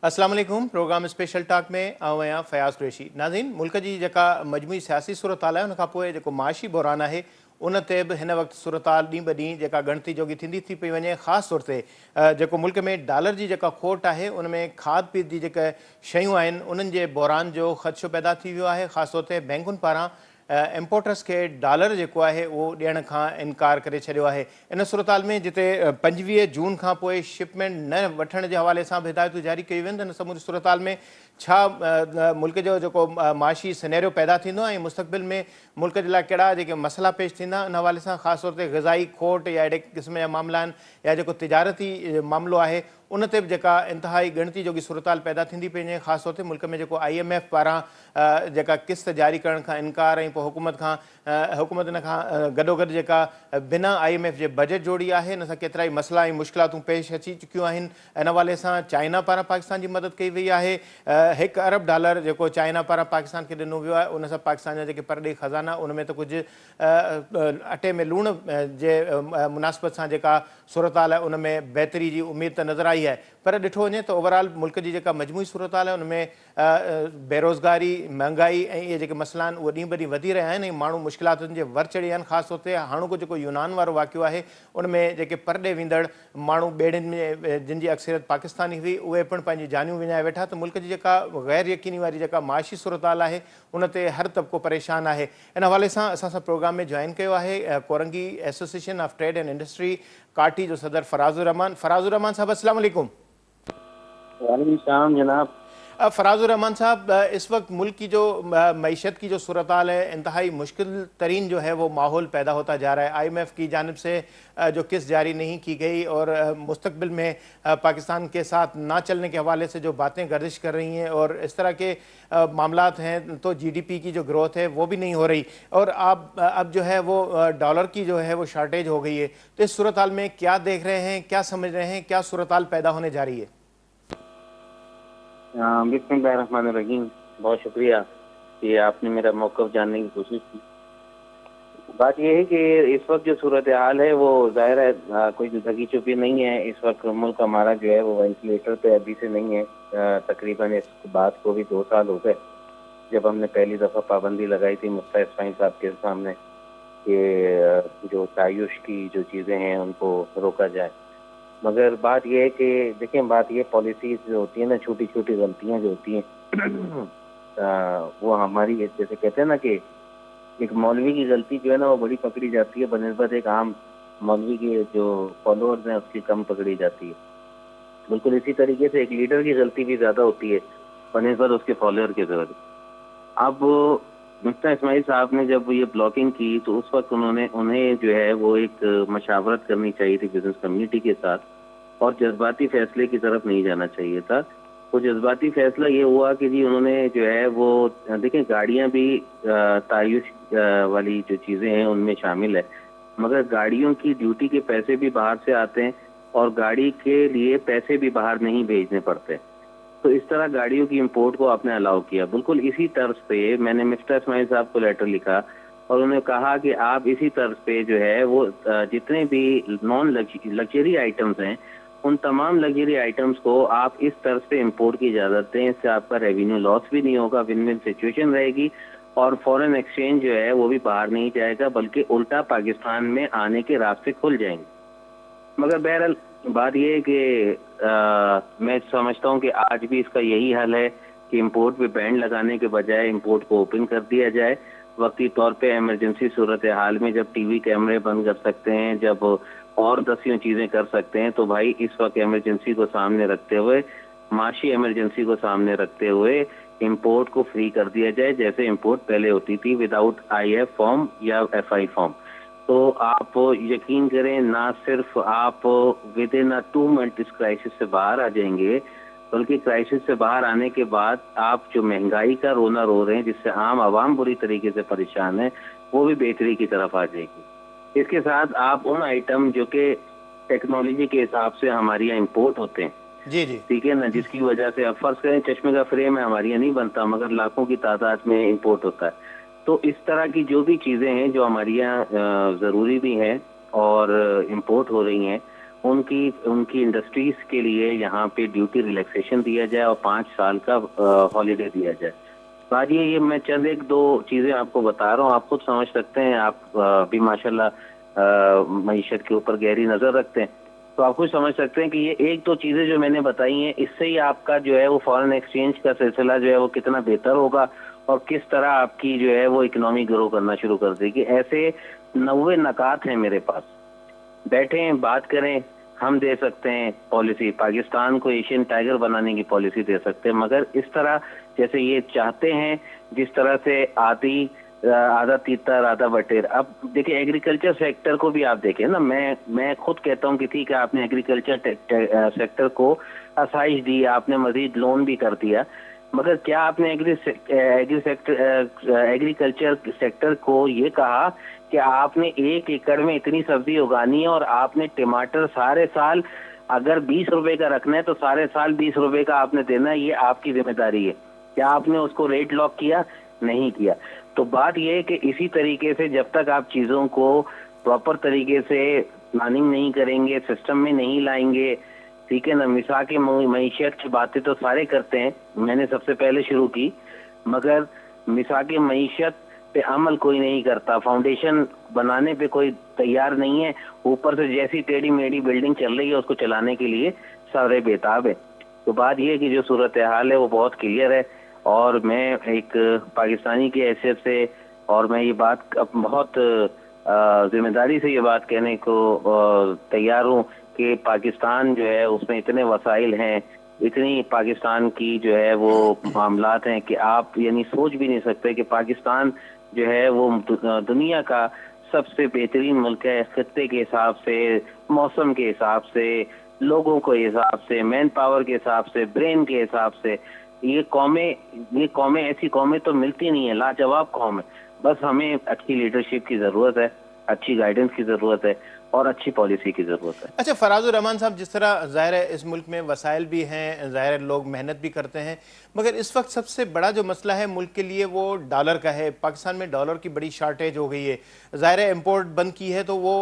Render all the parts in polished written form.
अस्सलाम वालेकुम। Programme special talk में आया फयाज़ कुरैशी। नाज़रीन, मुल्क की जेका मजमूई सियासी सूरत हाल है उन खां पोइ जेको माशी बहरान है उन ते बि हिन वक़्तु सूरत हाल ॾींहुं ब ॾींहुं जेका गणती जोगी थींदी थी पई वञे। ख़ासि तौर ते जेको मुल्क में डॉलर जी जेका खोट है उनमें खाद पीत जी जेका शयूं आहिनि उन्हनि जे बहरान जो ख़दशो पैदा थी वियो आहे। ख़ासि तौर ते बैंकुनि पारां इम्पोर्टर्स के डॉलर जेको आहे उहो ॾियण खां इनकार करे छॾियो आहे। इन सूरत हाल में जिते 25 जून खां पोइ शिपमेंट न वठण जे हवाले सां बि हिदायतूं जारी कयूं वेंदियूं आहिनि। समूरी सूरत हाल में छा मुल्क जो जेको माशी सिनेरियो पैदा थींदो ऐं मुस्तक़बिल में मुल्क जे लाइ कहिड़ा जेके मसइला पेश थींदा उन हवाले सां ख़ासि तौर ते ग़िज़ाई खोट या अहिड़े क़िस्म जा मामला आहिनि या जेको तिजारती मामिलो आहे उन ते बि जेका इंतिहाई ॻणती जोगी सूरत हाल पैदा थींदी पई वञे। ख़ासि तौर ते मुल्क में जेको IMF पारां जेका क़िस्त जारी करण खां इनकार ऐं पोइ हुकूमत इन खां गॾोगॾु जेका बिना IMF जे बजट जोड़ी आहे इन सां केतिरा ई मसइला ऐं मुश्किलातूं पेश अची चुकियूं आहिनि। इन हवाले सां चाइना पारां पाकिस्तान जी मदद कई वई आहे। $1 अरब जेको चाइना पारां पाकिस्तान खे ॾिनो वियो आहे उन सां पाकिस्तान जा जेके परॾेही ख़ज़ाना उन में त कुझु अटे में लूण जे मुनासिबत सां जेका सूरत हाल आहे उन में बहितरी जी उमेद त नज़र आई है। पर ॾिठो वञे त ओवरऑल मुल्क जी जेका मजमूई सूरत हाल है उनमें बेरोज़गारी महंगाई ऐं इहे जेके मसइला आहिनि उहे ॾींहुं ब ॾींहुं वधी रहिया आहिनि ऐं माण्हू मुश्किलातुनि जे वर चढ़िया आहिनि। ख़ासि तौर ते हाणोको जेको यूनान वारो वाक़ियो आहे उनमें जेके परॾे वेंदड़ माण्हू ॿेड़ियुनि में जिन जी अक्सरियत पाकिस्तानी हुई उहे पिणु पंहिंजी जानियूं विञाए वेठा। त मुल्क जी जेका ग़ैर यकीनी वारी जेका माशी सूरत हाल आहे उन ते हर तबिको परेशान आहे। इन हवाले सां असां सां प्रोग्राम में जॉइन कयो आहे Korangi association of trade and industry काटी जो सदर फराज़ुर रहमान साहब। अस्सलाम वालेकुम। वालेकुम सलाम जनाब। फराज़ुर रहमान साहब, इस वक्त मुल्क की जो मईशत की जो सूरत हाल है इंतहाई मुश्किल तरीन जो है वो माहौल पैदा होता जा रहा है। IMF की जानिब से जो किस्त जारी नहीं की गई और मुस्तकबिल में पाकिस्तान के साथ ना चलने के हवाले से जो बातें गर्दिश कर रही हैं और इस तरह के मामलात हैं तो GDP की जो ग्रोथ है वो भी नहीं हो रही और अब जो है वो डॉलर की जो है वो शार्टेज हो गई है। तो इस सूरत हाल में क्या देख रहे हैं, क्या समझ रहे हैं, क्या सूरत हाल पैदा होने जा रही है? बिस्मिल्लाहिर्रहमानिर्रहीम। बहुत शुक्रिया कि आपने मेरा मौक़िफ़ जानने की कोशिश की। बात यह है कि इस वक्त जो सूरत हाल है वो ज़ाहिर है कोई धगी चुपी नहीं है। इस वक्त मुल्क हमारा जो है वो वेंटिलेटर पे अभी से नहीं है। तकरीबन इस बात को भी 2 साल हो गए जब हमने पहली दफ़ा पाबंदी लगाई थी मुफ्ती इस्माइल साहब के सामने कि जो तायुश की जो चीज़ें हैं उनको रोका जाए। मगर बात यह है कि देखें, बात ये पॉलिसीज जो होती है ना, छोटी छोटी गलतियां जो होती हैं वो हमारी, जैसे कहते हैं ना कि एक मौलवी की गलती जो है ना वो बड़ी पकड़ी जाती है बनिस्बत एक आम मौलवी के जो फॉलोअर्स हैं उसकी कम पकड़ी जाती है। बिल्कुल इसी तरीके से एक लीडर की गलती भी ज़्यादा होती है बनिस्बत उसके फॉलोअर के ज़रिए। अब मुफ्ती इस्माइल साहब ने जब ये ब्लॉकिंग की तो उस वक्त उन्हें जो है वो एक मशावरत करनी चाहिए थी बिजनेस कम्युनिटी के साथ और जज्बाती फैसले की तरफ नहीं जाना चाहिए था। तो जज्बाती फैसला ये हुआ कि जी उन्होंने जो है वो देखें गाड़ियां भी तायुश वाली जो चीज़ें हैं उनमें शामिल है, मगर गाड़ियों की ड्यूटी के पैसे भी बाहर से आते हैं और गाड़ी के लिए पैसे भी बाहर नहीं भेजने पड़ते। तो इस तरह गाड़ियों की इंपोर्ट को आपने अलाउ किया। बिल्कुल इसी तर्ज पे मैंने मिस्टर इस्माइल साहब को लेटर लिखा और उन्होंने कहा कि आप इसी तर्ज पे जो है वो जितने भी नॉन लग्जरी आइटम्स हैं उन तमाम लग्जरी आइटम्स को आप इस तर्ज पे इंपोर्ट की इजाज़त दें। इससे आपका रेवेन्यू लॉस भी नहीं होगा, विन विन सिचुएशन रहेगी और फॉरेन एक्सचेंज जो है वो भी बाहर नहीं जाएगा बल्कि उल्टा पाकिस्तान में आने के रास्ते खुल जाएंगे। मगर बहरहाल बात यह है कि मैं समझता हूं कि आज भी इसका यही हल है कि इंपोर्ट पे बैन लगाने के बजाय इंपोर्ट को ओपन कर दिया जाए। वक्ती तौर पे इमरजेंसी सूरत हाल में जब टीवी कैमरे बंद कर सकते हैं, जब और 10 चीज़ें कर सकते हैं, तो भाई इस वक्त इमरजेंसी को सामने रखते हुए, माशी इमरजेंसी को सामने रखते हुए इंपोर्ट को फ्री कर दिया जाए जैसे इंपोर्ट पहले होती थी विदाउट IF फॉर्म या FI फॉर्म। तो आप यकीन करें, ना सिर्फ आप with in 2 month is crisis से बाहर आ जाएंगे बल्कि क्राइसिस से बाहर आने के बाद आप जो महंगाई का रोना रो रहे हैं जिससे आम आवाम बुरी तरीके से परेशान है वो भी बेहतरी की तरफ आ जाएगी। इसके साथ आप उन आइटम जो कि टेक्नोलॉजी के हिसाब से हमारे यहाँ इम्पोर्ट होते हैं, जी जी, ठीक है ना, जिसकी वजह से अब फर्ज करें चश्मे का फ्रेम है हमारे यहाँ नहीं बनता मगर लाखों की तादाद में इम्पोर्ट होता है। तो इस तरह की जो भी चीज़ें हैं जो हमारे यहाँ ज़रूरी भी हैं और इम्पोर्ट हो रही हैं उनकी उनकी इंडस्ट्रीज के लिए यहाँ पे ड्यूटी रिलैक्सेशन दिया जाए और 5 साल का हॉलीडे दिया जाए। बात ये मैं चंद एक दो चीजें आपको बता रहा हूँ, आप खुद समझ सकते हैं। आप भी माशाल्लाह मईशत के ऊपर गहरी नजर रखते हैं, तो आप खुद समझ सकते हैं कि ये एक दो चीजें जो मैंने बताई हैं, इससे ही आपका जो है वो फॉरेन एक्सचेंज का सिलसिला जो है वो कितना बेहतर होगा और किस तरह आपकी जो है वो इकोनॉमी ग्रो करना शुरू कर देगी। ऐसे 90 नकात हैं मेरे पास, बैठें बात करें। हम दे सकते हैं पॉलिसी, पाकिस्तान को एशियन टाइगर बनाने की पॉलिसी दे सकते हैं, मगर इस तरह जैसे ये चाहते हैं, जिस तरह से आधा तीतर आधा बटेर। अब देखिए एग्रीकल्चर सेक्टर को भी आप देखें ना, मैं खुद कहता हूँ कि ठीक है आपने एग्रीकल्चर सेक्टर को आसाइश दी, आपने मजीद लोन भी कर दिया, मगर क्या आपने एग्रीकल्चर सेक्टर को ये कहा कि आपने 1 एकड़ में इतनी सब्जी उगानी है और आपने टमाटर सारे साल अगर 20 रुपए का रखना है तो सारे साल 20 रुपए का आपने देना है, ये आपकी जिम्मेदारी है। क्या आपने उसको रेट लॉक किया? नहीं किया। तो बात यह है कि इसी तरीके से जब तक आप चीजों को प्रॉपर तरीके से प्लानिंग नहीं करेंगे, सिस्टम में नहीं लाएंगे, ठीक है ना। मिसाल की मईशत की बातें तो सारे करते हैं, मैंने सबसे पहले शुरू की, मगर मिसाल की मईशत पे अमल कोई नहीं करता, फाउंडेशन बनाने पे कोई तैयार नहीं है, ऊपर से जैसी टेढ़ी मेढ़ी बिल्डिंग चल रही है उसको चलाने के लिए सारे बेताब है। तो बात यह है कि जो सूरत हाल है वो बहुत क्लियर है, और मैं एक पाकिस्तानी की हैसियत से, और मैं ये बात अब बहुत जिम्मेदारी से ये बात कहने को तैयार हूँ कि पाकिस्तान जो है उसमें इतने वसाइल हैं, इतनी पाकिस्तान की जो है वो मामलात हैं कि आप यानी सोच भी नहीं सकते कि पाकिस्तान जो है वो दुनिया का सबसे बेहतरीन मुल्क है, खित्ते के हिसाब से, मौसम के हिसाब से, लोगों के हिसाब से, मैन पावर के हिसाब से, ब्रेन के हिसाब से। ये कौमें ऐसी कौमें तो मिलती नहीं है, लाजवाब कौम है। बस हमें अच्छी लीडरशिप की जरूरत है, अच्छी गाइडेंस की जरूरत है और अच्छी पॉलिसी की जरूरत है। अच्छा फराजुर रहमान साहब, जिस तरह जाहिर है इस मुल्क में वसाइल भी हैं, जाहिर है लोग मेहनत भी करते हैं, मगर इस वक्त सबसे बड़ा जो मसला है मुल्क के लिए वो डॉलर का है। पाकिस्तान में डॉलर की बड़ी शार्टेज हो गई है, जाहिर है इम्पोर्ट बंद की है, तो वो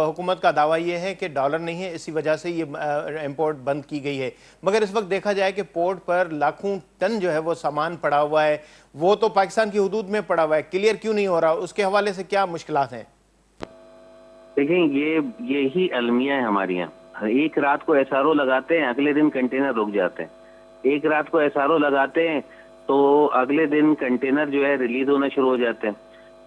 हुकूमत का दावा ये है कि डॉलर नहीं है, इसी वजह से ये इम्पोर्ट बंद की गई है। मगर इस वक्त देखा जाए कि पोर्ट पर लाखों टन जो है वो सामान पड़ा हुआ है, वो तो पाकिस्तान की हदूद में पड़ा हुआ है, क्लियर क्यों नहीं हो रहा? उसके हवाले से क्या मुश्किलात हैं? देखिए यही अलमिया है हमारी यहाँ। एक रात को एसआरओ लगाते हैं, अगले दिन कंटेनर रुक जाते हैं। एक रात को एसआरओ लगाते हैं तो अगले दिन कंटेनर जो है रिलीज होना शुरू हो जाते हैं।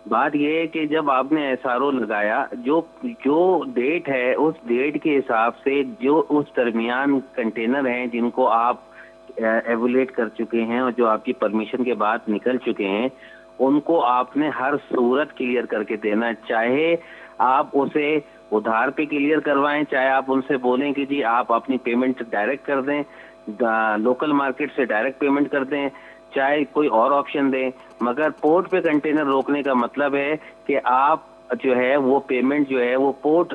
बात यह है कि जब आपने एसआरओ लगाया, जो डेट है उस डेट के हिसाब से जो उस दरमियान कंटेनर हैं जिनको आप एवोलेट कर चुके हैं और जो आपकी परमिशन के बाद निकल चुके हैं, उनको आपने हर सूरत क्लियर करके देना। चाहे आप उसे उधार पे क्लियर करवाएं, चाहे आप उनसे बोलें कि जी आप अपनी पेमेंट डायरेक्ट कर दें, लोकल मार्केट से डायरेक्ट पेमेंट कर दें, चाहे कोई और ऑप्शन दें, मगर पोर्ट पे कंटेनर रोकने का मतलब है कि आप जो है वो पेमेंट जो है वो पोर्ट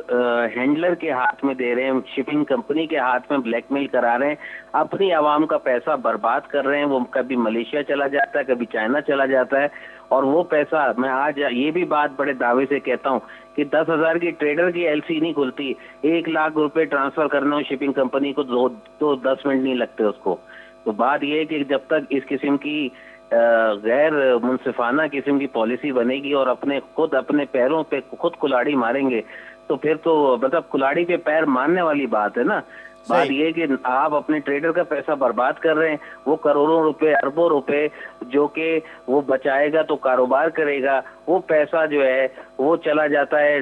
हैंडलर के हाथ में दे रहे हैं, शिपिंग कंपनी के हाथ में ब्लैकमेल करा रहे हैं, अपनी आवाम का पैसा बर्बाद कर रहे हैं। वो कभी मलेशिया चला जाता है, कभी चाइना चला जाता है, और वो पैसा, मैं आज ये भी बात बड़े दावे से कहता हूँ कि 10,000 की ट्रेडर की एलसी नहीं खुलती, 1 लाख रुपए ट्रांसफर करना हो शिपिंग कंपनी को तो 10 मिनट नहीं लगते उसको। तो बात यह है कि जब तक इस किस्म की गैर मुनसिफाना किस्म की पॉलिसी बनेगी और खुद अपने पैरों पे खुद कुल्हाड़ी मारेंगे, तो फिर तो मतलब कुल्हाड़ी पे पैर मारने वाली बात है ना। बात ये कि आप अपने ट्रेडर का पैसा बर्बाद कर रहे हैं, वो करोड़ों रुपए, अरबों रुपए जो कि वो बचाएगा तो कारोबार करेगा, वो पैसा जो है वो चला जाता है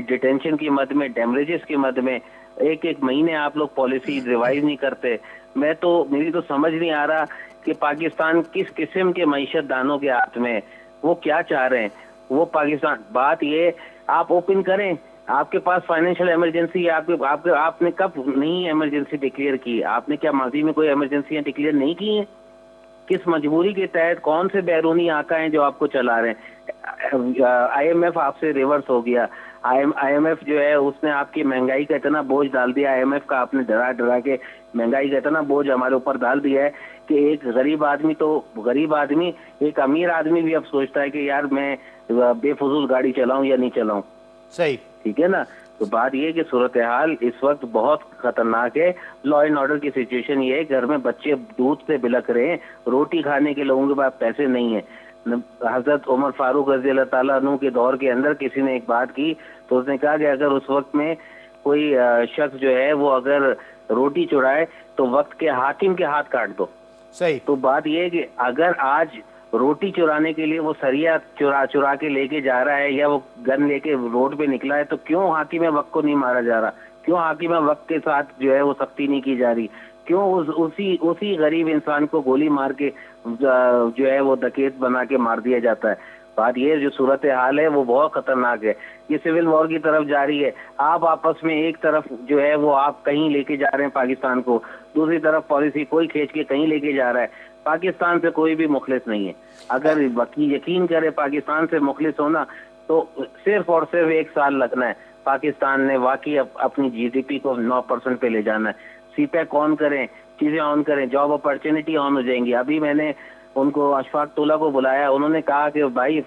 डिटेंशन की मद में, डैमेजेस की मद में। एक महीने आप लोग पॉलिसी रिवाइज नहीं करते। मेरी तो समझ नहीं आ रहा कि पाकिस्तान किस किस्म के मईशत दानों के हाथ में, वो क्या चाह रहे हैं वो पाकिस्तान। बात ये आप ओपन करें, आपके पास फाइनेंशियल इमरजेंसी है, आपने कब नहीं इमरजेंसी डिक्लेयर की? आपने क्या माजी में कोई इमरजेंसी डिक्लेयर नहीं की है? किस मजबूरी के तहत कौन से बैरूनी आका हैं जो आपको चला रहे हैं? आईएमएफ आपसे रिवर्स हो गया। आईएमएफ जो है उसने आपकी महंगाई का इतना बोझ डाल दिया, आईएमएफ का आपने डरा के महंगाई का इतना बोझ हमारे ऊपर डाल दिया है कि एक गरीब आदमी, एक अमीर आदमी भी अब सोचता है कि यार मैं बेफजूल गाड़ी चलाऊं या नहीं चलाऊं। सही, ठीक है ना। तो बात ये है कि सूरत हाल इस वक्त बहुत खतरनाक है। लॉ एंड ऑर्डर की सिचुएशन ये है, घर में बच्चे दूध से बिलख रहे हैं, रोटी खाने के लोगों के पास पैसे नहीं है। हजरत उमर फारूक रज़ी अल्लाह ताला अन्हु के दौर के अंदर किसी ने एक बात की, तो उसने कहा कि अगर उस वक्त में कोई शख्स जो है वो अगर रोटी चुराए तो वक्त के हाकिम के हाथ काट दो। सही। तो बात यह है कि अगर आज रोटी चुराने के लिए वो सरिया चुरा चुरा के लेके जा रहा है या वो गन लेके रोड पे निकला है, तो क्यों हाकिम वक्त को नहीं मारा जा रहा? क्यों हाकिम वक्त के साथ जो है वो सख्ती नहीं की जा रही? क्यों उसी गरीब इंसान को गोली मार के जो है वो डकैत बना के मार दिया जाता है? बात ये जो सूरत हाल है वो बहुत खतरनाक है। ये सिविल वॉर की तरफ जा रही है। आप आपस में एक तरफ जो है वो आप कहीं लेके जा रहे हैं पाकिस्तान को, दूसरी तरफ पॉलिसी कोई खींच के कहीं लेके जा रहा है। पाकिस्तान से कोई भी मुखलिस नहीं है। अगर वकील यकीन करे पाकिस्तान से मुखलिस होना, तो सिर्फ और सिर्फ 1 साल लगना है। पाकिस्तान ने वाकई अपनी जीडीपी को 9% पे ले जाना है। सीपैक ऑन करें, चीजें ऑन करें, जॉब अपॉर्चुनिटी ऑन हो जाएंगी। अभी मैंने उनको अशफाक तोला को बुलाया, उन्होंने कहा कि भाई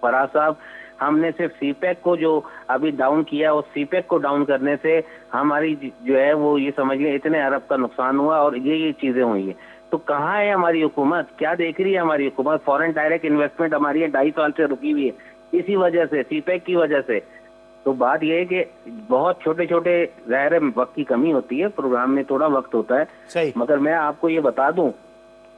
फराज साहब, हमने सिर्फ सीपैक को जो अभी डाउन किया, उस सीपैक को डाउन करने से हमारी जो है वो ये समझ लें इतने अरब का नुकसान हुआ और ये चीजें हुई है। तो कहाँ है हमारी हुकूमत? क्या देख रही है हमारी हुकूमत? फॉरेन डायरेक्ट इन्वेस्टमेंट हमारी 2.5 साल से रुकी हुई है इसी वजह से, सीपैक की वजह से। तो बात यह है कि बहुत छोटे छोटे ज़ाहिर है वक्त की कमी होती है, प्रोग्राम में थोड़ा वक्त होता है। सही। मगर मैं आपको ये बता दूं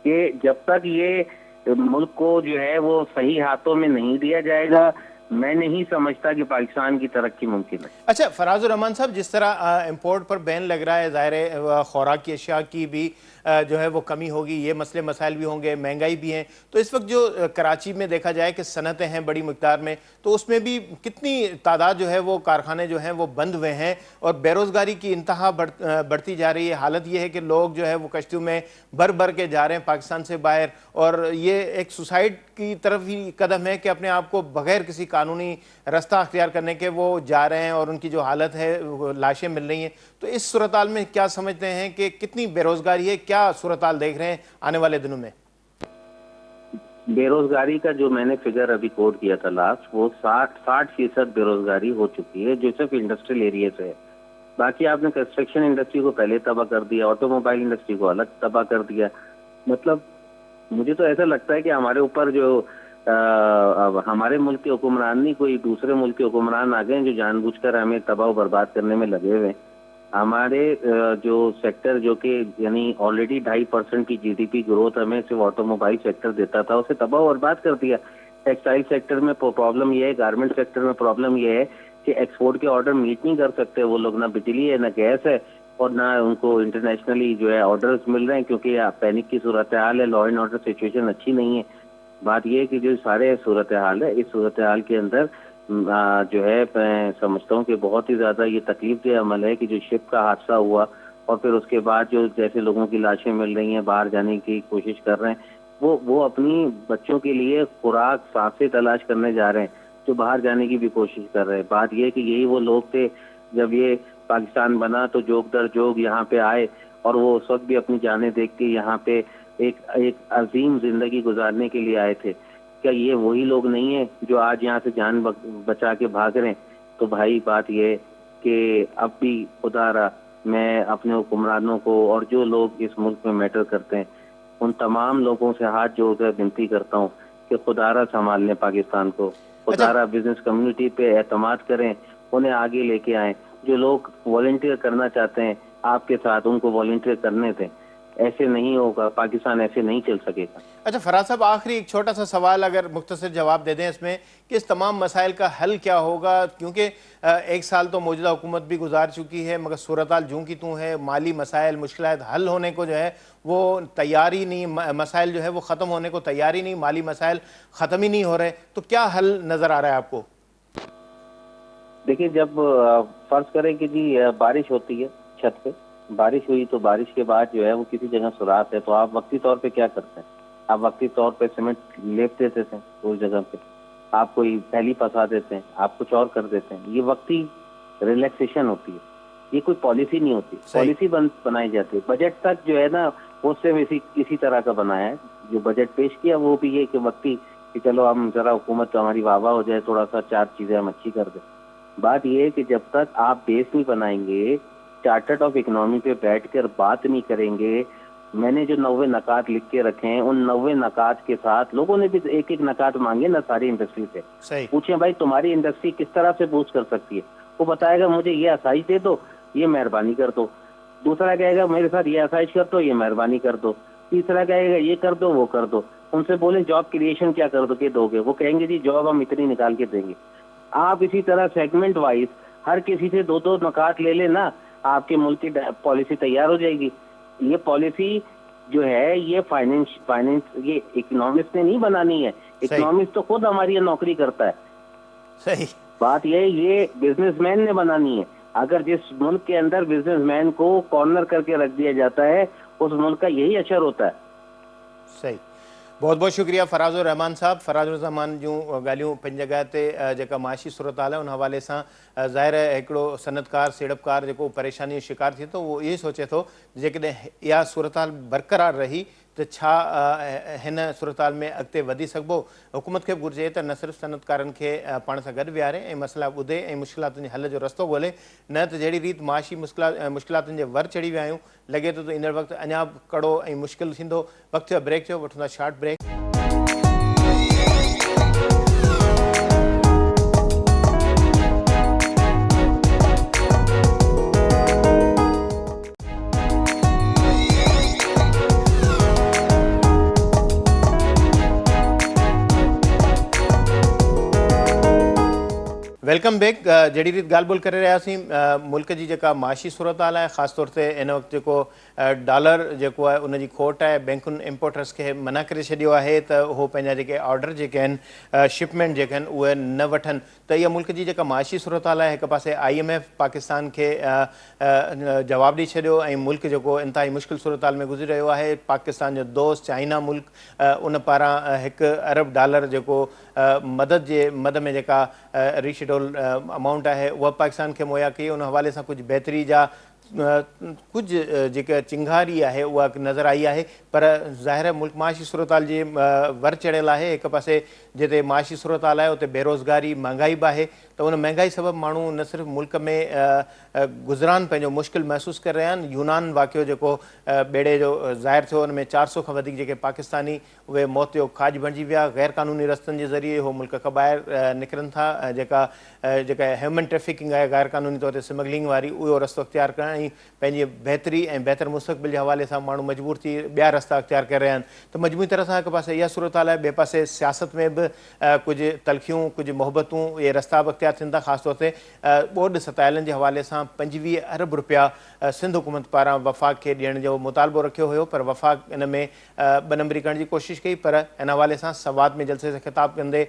कि जब तक ये मुल्क को जो है वो सही हाथों में नहीं दिया जाएगा, मैं नहीं समझता कि पाकिस्तान की तरक्की मुमकिन है। अच्छा फराजुर रहमान साहब, जिस तरह इंपोर्ट पर बैन लग रहा है, ज़ाहिर है खुराक की अशिया की भी जो है वो कमी होगी, ये मसले मसाइल भी होंगे, महंगाई भी हैं। तो इस वक्त जो कराची में देखा जाए कि सनतें हैं बड़ी मकदार में, तो उसमें भी कितनी तादाद जो है वो कारखाने जो हैं वो बंद हुए हैं और बेरोज़गारी की इंतहा बढ़ती जा रही है। हालत ये है कि लोग जो है वो कश्तियों में भर भर के जा रहे हैं पाकिस्तान से बाहर, और ये एक सुसाइड की तरफ ही कदम है कि अपने आप को बगैर किसी कानूनी रास्ता अख्तियार करने के वो जा रहे हैं और उनकी जो हालत है वो लाशें मिल रही हैं। तो इस सूरत हाल में क्या समझते हैं कि कितनी बेरोजगारी है, क्या सूरत हाल देख रहे हैं आने वाले दिनों में? बेरोजगारी का जो मैंने फिगर अभी कोट किया था लास्ट, वो 60% बेरोजगारी हो चुकी है, जो सिर्फ इंडस्ट्रियल एरिया से है। बाकी आपने कंस्ट्रक्शन इंडस्ट्री को पहले तबाह कर दिया, ऑटोमोबाइल इंडस्ट्री को अलग तबाह कर दिया। मतलब मुझे तो ऐसा लगता है कि हमारे ऊपर जो अब हमारे मुल्क के हुक्मरान नहीं, कोई दूसरे मुल्क के हुक्मरान आ गए जो जानबूझकर हमें तबाह बर्बाद करने में लगे हुए। हमारे जो सेक्टर जो कि यानी ऑलरेडी 2.5% की जीडीपी ग्रोथ हमें सिर्फ ऑटोमोबाइल सेक्टर देता था, उसे तबाह बर्बाद कर दिया। टेक्सटाइल सेक्टर में प्रॉब्लम ये है, गारमेंट सेक्टर में प्रॉब्लम ये है कि एक्सपोर्ट के ऑर्डर मीट नहीं कर सकते वो लोग, ना बिजली है ना गैस है और ना उनको इंटरनेशनली जो है ऑर्डर्स मिल रहे हैं, क्योंकि पैनिक की सूरत हाल है, लॉ एंड ऑर्डर सिचुएशन अच्छी नहीं है। बात यह है कि जो सारे सूरत हाल है, इस सूरत हाल के अंदर जो है मैं समझता हूँ कि बहुत ही ज़्यादा ये तकलीफ दे अमल है कि जो शिप का हादसा हुआ और फिर उसके बाद जो जैसे लोगों की लाशें मिल रही हैं, बाहर जाने की कोशिश कर रहे हैं, वो अपनी बच्चों के लिए खुराक सांसें तलाश करने जा रहे हैं, जो बाहर जाने की भी कोशिश कर रहे हैं। बात यह है कि यही वो लोग थे जब ये पाकिस्तान बना तो जोग दर जोग यहाँ पे आए और वो उस वक्त भी अपनी जानें देख के यहाँ पे एक अजीम जिंदगी गुजारने के लिए आए थे। क्या ये वही लोग नहीं है जो आज यहाँ से जान बचा के भाग रहे हैं? तो भाई बात ये कि अब भी खुदारा मैं अपने हुक्मरानों को और जो लोग इस मुल्क में मैटर करते हैं उन तमाम लोगों से हाथ जोड़कर विनती करता हूँ कि खुदारा संभाल लें पाकिस्तान को, खुदारा बिजनेस कम्युनिटी पे एतमाद करें, उन्हें आगे लेके आएं। जो लोग वॉलंटियर करना चाहते हैं आपके साथ, उनको वॉलंटियर करने दें। ऐसे नहीं होगा, पाकिस्तान ऐसे नहीं चल सकेगा। अच्छा फराज साहब, आखिरी एक छोटा सा सवाल अगर मुख्तसर जवाब दे दें इसमें कि इस तमाम मसाइल का हल क्या होगा, क्योंकि 1 साल तो मौजूदा हुकूमत भी गुजार चुकी है मगर सूरत हाल जूँ की तूँ है, माली मसाइल मुश्किलात हल होने को जो है वो तैयार ही नहीं, मसाइल जो है वो ख़त्म होने को तैयार ही नहीं, माली मसाइल ख़त्म ही नहीं हो रहे। तो क्या हल नज़र आ रहा है आपको? देखिए, जब फर्ज करें कि जी बारिश होती है, छत पे बारिश हुई तो बारिश के बाद जो है वो किसी जगह सुराख है, तो आप वक्ती तौर पे क्या करते हैं? आप वक्ती तौर पे सीमेंट लेप देते थे उस जगह पे, आप कोई थैली फंसा देते हैं, आप कुछ और कर देते हैं। ये वक्ती रिलैक्सेशन होती है, ये कोई पॉलिसी नहीं होती। पॉलिसी बनाई जाती है। बजट तक जो है ना वो सिर्फ इसी तरह का बनाया है। जो बजट पेश किया वो भी ये कि वक्ती कि चलो हम जरा हुकूमत हमारी वाह वाह हो जाए, थोड़ा सा 4 चीजें हम अच्छी कर दें। बात यह है कि जब तक आप बेस नहीं बनाएंगे, चार्टर्ड ऑफ इकोनॉमी पे बैठकर बात नहीं करेंगे, मैंने जो 90 नकात लिख के रखे हैं, उन 90 नकात के साथ लोगों ने भी एक एक नकात मांगे ना सारी इंडस्ट्री से। सही। पूछे भाई तुम्हारी इंडस्ट्री किस तरह से बूस्ट कर सकती है, वो बताएगा मुझे ये आसाइश दे दो, ये मेहरबानी कर दो। दूसरा कहेगा मेरे साथ ये आसाइश कर दो, ये मेहरबानी कर दो। तीसरा कहेगा ये कर दो, वो कर दो। उनसे बोले जॉब क्रिएशन क्या कर दो के दोगे, वो कहेंगे जी जॉब हम इतनी निकाल के देंगे। आप इसी तरह सेगमेंट वाइज हर किसी से 2-2 नकात ले लेना, आपके मुल्क की पॉलिसी तैयार हो जाएगी। ये पॉलिसी जो है ये फाइनेंस ये इकोनॉमिस्ट ने नहीं बनानी है, इकोनॉमिस्ट तो खुद हमारी ये नौकरी करता है। सही। बात ये बिजनेसमैन ने बनानी है। अगर जिस मुल्क के अंदर बिजनेसमैन को कॉर्नर करके रख दिया जाता है, उस मुल्क का यही असर होता है। सही। बहुत बहुत शुक्रिया फराजुर रहमान साहब। फराजुर रहमान जूं ॻाल्हियूं पंहिंजी जॻह ते जेका माशी सूरत हाल आहे उन हवाले सां ज़ाहिर आहे हिकिड़ो सनतकार सीड़पकार जेको परेशानी जो शिकार थिए थो उहो इहो सोचे थो जेकॾहिं इहा सूरत हाल बरक़रार रही त छा हिन सूरत हाल में अॻिते वधी सघिबो। हुकूमत खे बि घुरिजे त न सिर्फ़ु सनतकारनि खे पाण सां गॾु विहारे ऐं मसइला ॿुधे ऐं मुश्किलातुनि जे हल जो रस्तो ॻोल्हे, न त जहिड़ी रीति माशी मुश्किलातुनि जे वर चढ़ी विया आहियूं। लॻे थो त ईंदड़ वक़्तु अञा बि कड़ो ऐं मुश्किल थींदो। वक़्तु जो ब्रेक जो वठूं था शॉर्ट ब्रेक। Welcome back. जहिड़ी रीति ॻाल्हि ॿोल करे रहियासीं मुल्क जी जेका माशी सूरत हाल आहे, ख़ासि तौर ते इन वक़्तु जेको डॉलर जेको आहे उनजी खोट आहे। बैंकुनि इम्पोर्टर्स खे मना करे छॾियो आहे त उहो पंहिंजा जेके ऑर्डर जेके आहिनि शिपमेंट जेके आहिनि उहे न वठनि। त इहा मुल्क जी जेका माशी सूरत हाल आहे, हिकु पासे IMF पाकिस्तान खे जवाबु ॾेई छॾियो ऐं मुल्क जेको इंतिहाई मुश्किल सूरत हाल में गुज़री रहियो आहे। पाकिस्तान जो दोस्त चाइना मुल्क उन पारां $1 अरब जेको मद में जेका रीशेड्यूल अमाउंट आहे उहा पाकिस्तान खे मुहैया कई। उन हवाले सां कुझु बहितरी जा कुझु जेका चिंगारी आहे उहा नज़र आई आहे, पर ज़ाहिर मुल्क माशी सूरत हाल जे वर चढ़ियल आहे। हिकु पासे जिते माशी सूरत हाल आहे उते बेरोज़गारी महांगाई बि आहे। त उन महांगाई सबबु माण्हू न सिर्फ़ु मुल्क में गुज़रान पंहिंजो मुश्किल महसूसु करे रहिया आहिनि। यूनान वाक़ियो जेको ॿेड़े जो ज़ाहिर थियो उन में 400 खां वधीक जेके पाकिस्तानी उहे मौत जो खाज बणिजी विया। गैर क़ानूनी रस्तनि जे ज़रिए उहो मुल्क खां ॿाहिरि निकिरनि था। जेका ह्यूमन ट्रैफिकिंग आहे गैर क़ानूनी तौर ते स्मगलिंग वारी, उहो रस्तो अख़्तियार करणु ऐं पंहिंजी बहितरी ऐं बहितर मुस्तक़बिल जे हवाले सां माण्हू मजबूर थी ॿिया रस्ता अख़्तियार करे रहिया आहिनि। त मजमूई तरह सां हिकु पासे इहा सूरत हाल आहे, ॿिए पासे सियासत में बि कुझु तलखियूं कुझु मोहबतूं इहे रस्ता बि अख़्तियार थियनि था। ख़ासि तौर ते ॿोॾ सतायलनि जे हवाले सां 25 अरब रुपया सिंध हुकूमत पारां वफ़ाक़ खे ॾियण जो मुतालबो रखियो हुयो, पर वफ़ाक़ इन में 2 नंबरी करण जी कोशिशि कई। पर इन हवाले सां सवाद में जलसे से ख़िताब कंदे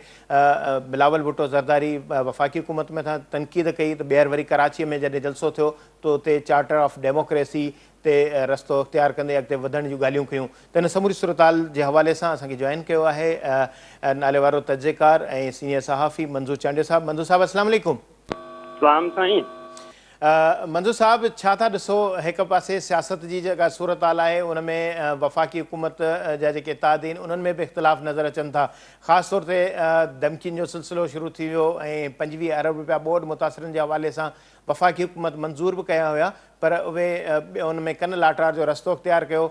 बिलावल भुट्टो ज़रदारी वफ़ाक़ी हुकूमत में तनक़ीद कई। त ॿीहर वरी कराची में जॾहिं जलसो थियो त उते चार्टर ऑफ डेमोक्रेसी ते रस्तो अख़्तियार कंदे अॻिते वधण जूं ॻाल्हियूं कयूं। त इन समूरी सूरत हाल जे हवाले सां असांखे जॉइन कयो आहे नाले वारो तजुज़ेकार ऐं सीनियर सहाफ़ी मंज़ूर चांडियो साहब। मंज़ूर साहब अस्सलाम वालेकुम। सलाम साईं। मंज़ूर साहब, छा था ॾिसो हिकु पासे सियासत जी जेका सूरत हाल आहे उन में वफ़ाक़ी हुकूमत जा जेके इत्तेहादी आहिनि उन्हनि में बि इख़्तिलाफ़ नज़र अचनि था। ख़ासि तौर ते धमकियुनि जो सिलसिलो शुरू थी वियो ऐं 25 अरब रुपया ॿोॾ मुतासिरनि जे हवाले सां वफ़ाक़ी हुकूमत मंज़ूर बि कया हुया, पर उहे उन में कन लाटार जो रस्तो अख़्तियार कयो।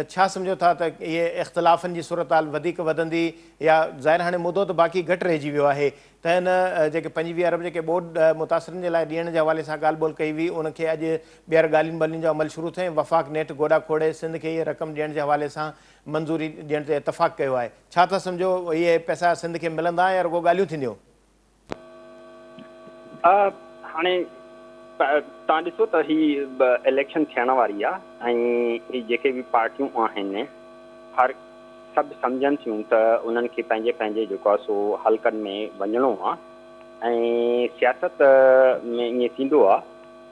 छा सम्झो था त इहे इख़्तिलाफ़नि जी सूरत हाल वधीक वधंदी या ज़ाहिर हाणे मुदो त बाक़ी घटि रहिजी वियो आहे त हिन जेके 25 अरब जेके ॿोॾ मुतासिरनि जे लाइ ॾियण जे हवाले सां ॻाल्हि ॿोल कई हुई उनखे अॼु ॿीहर ॻाल्हियुनि ॿोलियुनि जो अमल शुरू थिए। वफ़ाक़ नेठ गोॾा खोड़े सिंध खे इहे रक़म ॾियण जे हवाले सां मंज़ूरी ॾियण ते इतफ़ाक़ कयो आहे। छा था सम्झो इहे पैसा सिंध खे मिलंदा या रुॻो ॻाल्हियूं थींदियूं? हाणे तव्हां ॾिसो त हीअ इलेक्शन थियण वारी आहे ऐं ही जेके बि पार्टियूं आहिनि हर सभु सम्झनि थियूं त उन्हनि खे पंहिंजे पंहिंजे जेको आहे सो हल्कनि में वञिणो आहे ऐं सियासत में ईअं थींदो आहे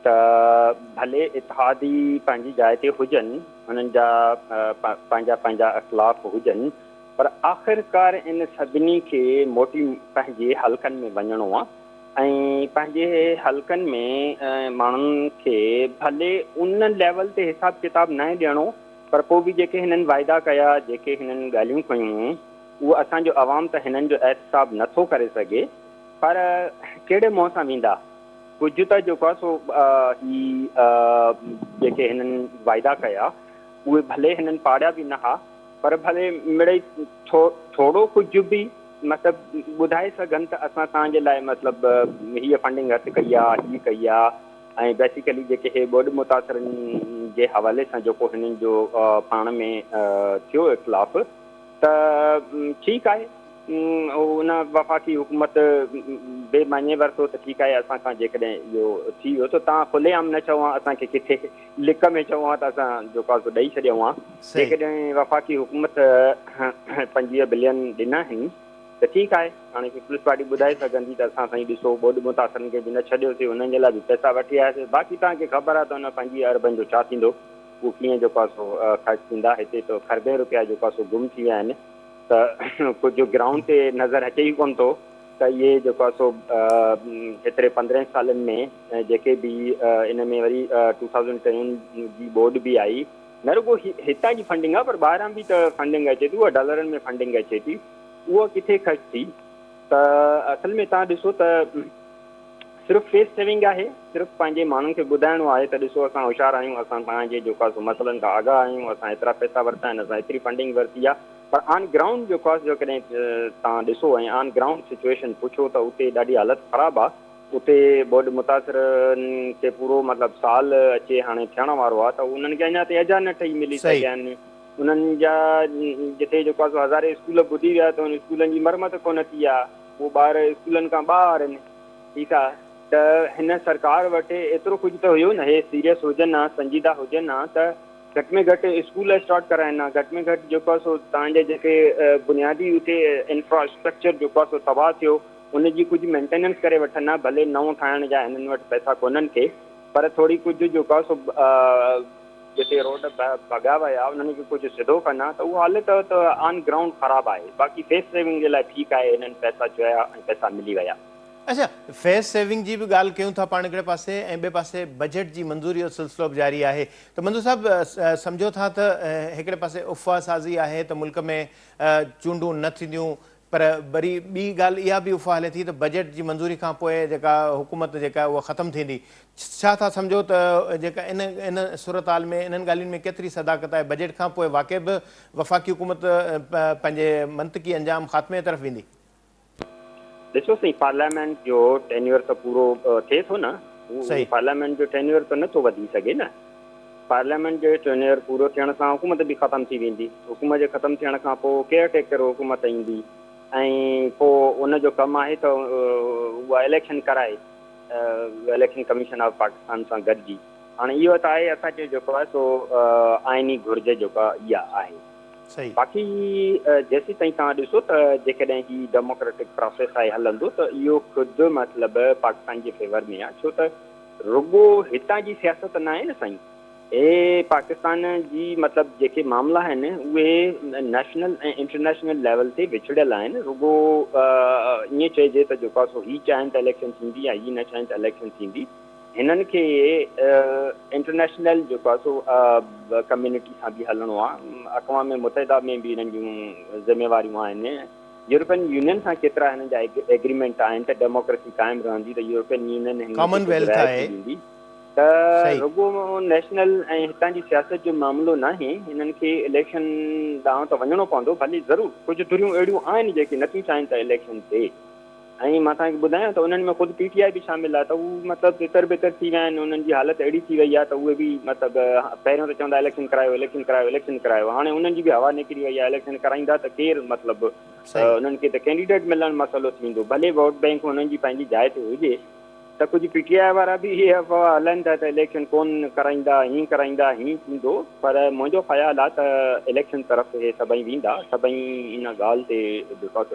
त भले इतिहादी पंहिंजी जाइ ते हुजनि, उन्हनि जा पंहिंजा पंहिंजा इख़्तिलाफ़ हुजनि, पर आख़िरकार इन सभिनी खे मोटी पंहिंजे हल्कनि में वञिणो आहे ऐं पंहिंजे हल्कनि में माण्हुनि खे भले उन लेवल ते हिसाब किताब न ॾियणो, पर पोइ बि जेके हिननि वाइदा कया, जेके हिननि ॻाल्हियूं कयूं, उहो असांजो आवाम त हिननि जो एहतिसाब नथो करे सघे। पर कहिड़े मुंहं सां वेंदा कुझु त जेको आहे सो ही जेके हिननि वाइदा कया उहे भले हिननि पाड़िया बि न हा, पर भले मिड़ई थोरो कुझु बि मतिलबु ॿुधाए सघनि त असां तव्हांजे लाइ मतिलबु हीअ फंडिंग हथु कई आहे, हीअ कई आहे। ऐं बेसिकली जेके हे ॿोॾि मुतासिरनि जे हवाले सां जेको हिननि जो पाण में थियो इख़्तिलाफ़, त ठीकु आहे। उन वफ़ाक़ी हुकूमत बेमाने वरितो त ठीकु आहे, असां खां जेकॾहिं इहो थी वियो त तव्हां खुलेआम न चओ आहे असांखे किथे लिक में चओ आहे त असां जेको आहे सो ॾेई छॾियूं आहे। जेकॾहिं वफ़ाक़ी हुकूमत 25 बिलियन ॾिना आहिनि त ठीकु आहे, हाणे पीपल्स पार्टी ॿुधाए सघंदी त असां साईं ॾिसो ॿोॾि मुतासिरनि खे बि न छॾियोसीं, हुननि जे लाइ बि पैसा वठी आयासीं। बाक़ी तव्हांखे ख़बर आहे त हुन 25 अरबनि जो छा थींदो, उहो कीअं जेको आहे सो ख़र्चु थींदा। हिते त खरबे रुपया जेको आहे सो गुम थी विया आहिनि, त कुझु ग्राउंड ते नज़र अचे ई कोन थो त इहे जेको आहे सो हेतिरे 15 सालनि में जेके बि इन में वरी 2010 जी बोर्ड बि आई, न रुगो हितां जी फंडिंग आहे पर ॿाहिरां बि त फंडिंग अचे थी, उहा डॉलरनि में फंडिंग अचे थी, उहा किथे ख़र्च थी। त असल में तव्हां ॾिसो त सिर्फ़ु फेस सेविंग आहे, सिर्फ़ु पंहिंजे माण्हुनि खे ॿुधाइणो आहे त ॾिसो असां होशियारु आहियूं, असां तव्हांजे जेको आहे सो मसइलनि खां आगाह आहियूं, असां एतिरा पैसा वरिता आहिनि, असां एतिरी फंडिंग वरिती आहे। पर ऑन ग्राउंड जेको आहे जेकॾहिं तव्हां ॾिसो ऐं ऑन ग्राउंड सिचुएशन पुछो त उते ॾाढी हालति ख़राबु आहे। उते ॿोॾि मुतासिरनि खे पूरो मतिलबु साल अचे हाणे थियण वारो आहे, त उन्हनि खे अञा ताईं अजा न ठही मिली सघिया आहिनि। उन्हनि जा जिते जेको आहे सो हज़ारे स्कूल ॿुधी विया त उन स्कूलनि जी मरमत कोन थी आहे, उहो ॿार स्कूलनि खां ॿाहिरि आहिनि। ठीकु आहे, त हिन सरकार वटि एतिरो कुझु त हुयो न, हे सीरियस हुजनि हा, संजीदा हुजनि हा, त घटि में घटि स्कूल स्टार्ट कराइनि हा, घटि में घटि जेको आहे सो तव्हांजे जेके बुनियादी उते इंफ्रास्ट्रक्चर जेको आहे सो तबाह थियो, उनजी कुझु मेंटेनेंस करे वठनि हा। भले नओं ठाहिण जा हिननि वटि पैसा कोन्हनि खे, पर थोरी कुझु जेको आहे सो जिते रोड भॻा विया उन्हनि खे कुझु सिधो कनि त उहा हालत त ऑन ग्राउंड ख़राबु आहे। बाक़ी फेस सेविंग जे लाइ ठीकु आहे, हिननि पैसा चया ऐं पैसा मिली विया। अच्छा, फेस सेविंग जी भी ॻाल्हि कयूं था पाण हिकिड़े पासे, ऐं ॿिए पासे बजट जी मंज़ूरी जो सिलसिलो बि जारी आहे। त मंजूर साहब सम्झो था त हिकिड़े पासे उफ़ा साज़ी आहे त मुल्क में चूंडूं न थींदियूं, पर वरी ॿी ॻाल्हि इहा बि उफ़ा हले थी त बजट जी मंज़ूरी खां पोइ जेका हुकूमत जेका उहा ख़तमु थींदी। छा था सम्झो त जेका इन सूरत हाल में इन्हनि ॻाल्हियुनि में केतिरी सदाकत आहे? बजट खां पोइ वाक़ई बि वफ़ाक़ी हुकूमत पंहिंजे मंतकी अंजाम ख़ात्मे तरफ़ वेंदी? ॾिसो साईं, पार्लियामेंट जो टेन्यूअर त पूरो थिए थो न, पार्लियामेंट जो टेन्यूअर त नथो वधी सघे न। पार्लियामेंट जो टेन्यूअर पूरो थियण सां हुकूमत बि ख़तमु थी वेंदी। हुकूमत जे ख़तमु थियण खां पोइ केयर टेकर हुकूमत ईंदी, ऐं पोइ उनजो कमु आहे त उहा इलेक्शन कराए, इलेक्शन कमीशन ऑफ पाकिस्तान सां गॾिजी। हाणे इहो त आहे असांजो जेको आहे सो आइनी घुर्ज जेका इहा आहे। बाक़ी जेसीं ताईं तव्हां ॾिसो त जेकॾहिं ही डेमोक्रेटिक प्रोसेस आहे हलंदो त इहो ख़ुदि मतिलबु पाकिस्तान जे फेवर में आहे, छो त रुॻो हितां जी सियासत न आहे न साईं। हे पाकिस्तान जी मतिलबु जेके मामला आहिनि उहे नेशनल ऐं इंटरनेशनल लेवल ते विछड़ियल आहिनि। रुॻो ईअं चइजे त जेको आहे सो हीअ चाहिनि त इलेक्शन थींदी या हीअ न चाहिनि त इलेक्शन थींदी। हिननि खे इंटरनेशनल जेको आहे सो कम्यूनिटी सां बि हलणो आहे। अक़वाम मुतहिदा में बि हिननि जूं ज़िम्मेवारियूं आहिनि। यूरोपियन यूनियन सां केतिरा हिननि जा एग्रीमेंट आहिनि त डेमोक्रेसी क़ाइमु रहंदी, त यूरोपियन यूनियन ॾींदी। त रुॻो नेशनल ऐं हितां जी सियासत जो मामिलो न आहे। हिननि खे इलेक्शन ॾांहुं त वञिणो पवंदो, भली ज़रूरु कुझु धुरियूं अहिड़ियूं आहिनि जेके नथियूं चाहिनि त इलेक्शन थिए। ऐं मां तव्हांखे ॿुधायां त उन्हनि में ख़ुदि PTI बि शामिल आहे, त उहे मतिलबु तितर बितर थी विया आहिनि। उन्हनि जी हालति अहिड़ी थी वई आहे त उहे बि मतिलबु पहिरियों त चवंदा इलेक्शन करायो, इलेक्शन करायो, इलेक्शन करायो। हाणे उन्हनि जी बि हवा निकिरी वई आहे, इलेक्शन कराईंदा त केरु मतिलबु उन्हनि खे त कैंडिडेट मिलणु मसइलो थींदो। भले वोट बैंक हुननि जी पंहिंजी जाइ ते हुजे, त कुझु PTI वारा बि इहे अफ़वाह हलनि था त इलेक्शन कोन कराईंदा, हीअं कराईंदा, हीअं थींदो। पर मुंहिंजो ख़्यालु आहे त इलेक्शन तरफ़ इहे सभई वेंदा, सभई इन ॻाल्हि ते बिकॉज़